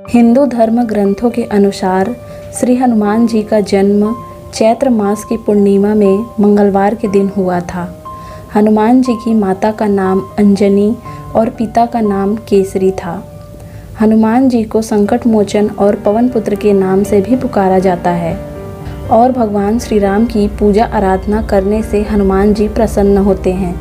हिंदू धर्म ग्रंथों के अनुसार श्री हनुमान जी का जन्म चैत्र मास की पूर्णिमा में मंगलवार के दिन हुआ था। हनुमान जी की माता का नाम अंजनी और पिता का नाम केसरी था। हनुमान जी को संकट मोचन और पवन पुत्र के नाम से भी पुकारा जाता है और भगवान श्री राम की पूजा आराधना करने से हनुमान जी प्रसन्न होते हैं।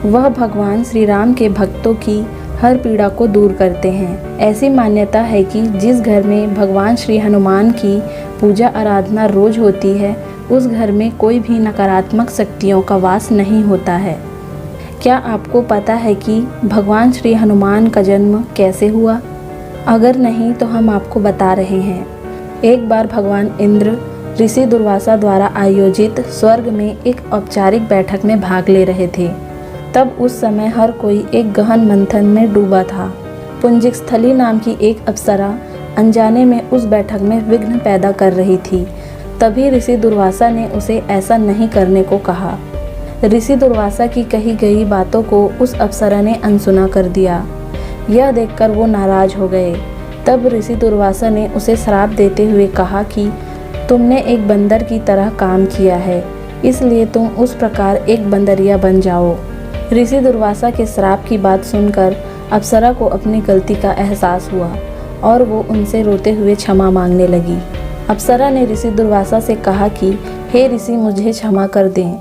वह भगवान श्री राम के भक्तों की हर पीड़ा को दूर करते हैं। ऐसी मान्यता है कि जिस घर में भगवान श्री हनुमान की पूजा आराधना रोज होती है, उस घर में कोई भी नकारात्मक शक्तियों का वास नहीं होता है। क्या आपको पता है कि भगवान श्री हनुमान का जन्म कैसे हुआ? अगर नहीं तो हम आपको बता रहे हैं। एक बार भगवान इंद्र ऋषि दुर्वासा द्वारा आयोजित स्वर्ग में एक औपचारिक बैठक में भाग ले रहे थे। तब उस समय हर कोई एक गहन मंथन में डूबा था। पुंजिकस्थली नाम की एक अप्सरा अनजाने में उस बैठक में विघ्न पैदा कर रही थी। तभी ऋषि दुर्वासा ने उसे ऐसा नहीं करने को कहा। ऋषि दुर्वासा की कही गई बातों को उस अप्सरा ने अनसुना कर दिया। यह देखकर वो नाराज हो गए। तब ऋषि दुर्वासा ने उसे श्राप देते हुए कहा कि तुमने एक बंदर की तरह काम किया है, इसलिए तुम उस प्रकार एक बंदरिया बन जाओ। ऋषि दुर्वासा के श्राप की बात सुनकर अप्सरा को अपनी गलती का एहसास हुआ और वो उनसे रोते हुए क्षमा मांगने लगी। अप्सरा ने ऋषि दुर्वासा से कहा कि हे ऋषि, मुझे क्षमा कर दें।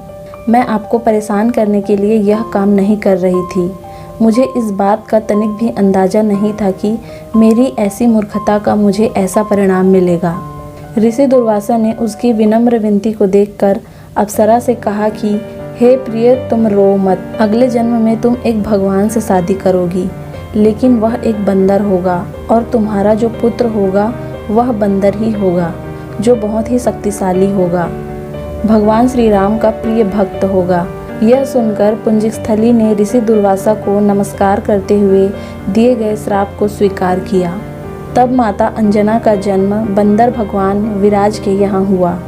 मैं आपको परेशान करने के लिए यह काम नहीं कर रही थी। मुझे इस बात का तनिक भी अंदाज़ा नहीं था कि मेरी ऐसी मूर्खता का मुझे ऐसा परिणाम मिलेगा। ऋषि दुर्वासा ने उसकी विनम्र विनती को देखकर अप्सरा से कहा कि हे प्रिय, तुम रो मत। अगले जन्म में तुम एक भगवान से शादी करोगी, लेकिन वह एक बंदर होगा और तुम्हारा जो पुत्र होगा वह बंदर ही होगा, जो बहुत ही शक्तिशाली होगा। भगवान श्री राम का प्रिय भक्त होगा। यह सुनकर पुंजिकस्थली ने ऋषि दुर्वासा को नमस्कार करते हुए दिए गए श्राप को स्वीकार किया। तब माता अंजना का जन्म बंदर भगवान विराज के यहाँ हुआ।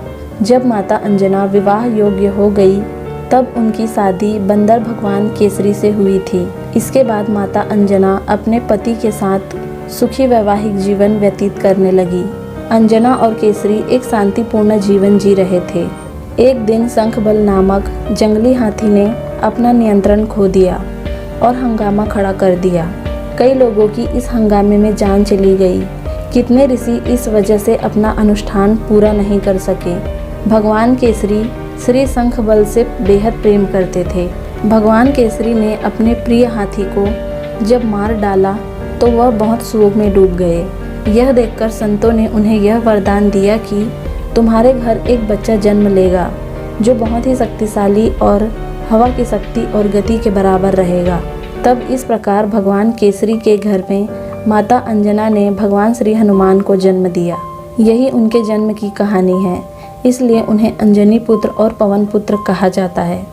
जब माता अंजना विवाह योग्य हो गई, तब उनकी शादी बंदर भगवान केसरी से हुई थी। इसके बाद माता अंजना अपने पति के साथ सुखी वैवाहिक जीवन व्यतीत करने लगी। अंजना और केसरी एक शांतिपूर्ण जीवन जी रहे थे। एक दिन शंखबल नामक जंगली हाथी ने अपना नियंत्रण खो दिया और हंगामा खड़ा कर दिया। कई लोगों की इस हंगामे में जान चली गई। कितने ऋषि इस वजह से अपना अनुष्ठान पूरा नहीं कर सके। भगवान केसरी श्री शंखबल से बेहद प्रेम करते थे। भगवान केसरी ने अपने प्रिय हाथी को जब मार डाला तो वह बहुत शोक में डूब गए। यह देखकर संतों ने उन्हें यह वरदान दिया कि तुम्हारे घर एक बच्चा जन्म लेगा, जो बहुत ही शक्तिशाली और हवा की शक्ति और गति के बराबर रहेगा। तब इस प्रकार भगवान केसरी के घर में माता अंजना ने भगवान श्री हनुमान को जन्म दिया। यही उनके जन्म की कहानी है, इसलिए उन्हें अंजनी पुत्र और पवन पुत्र कहा जाता है।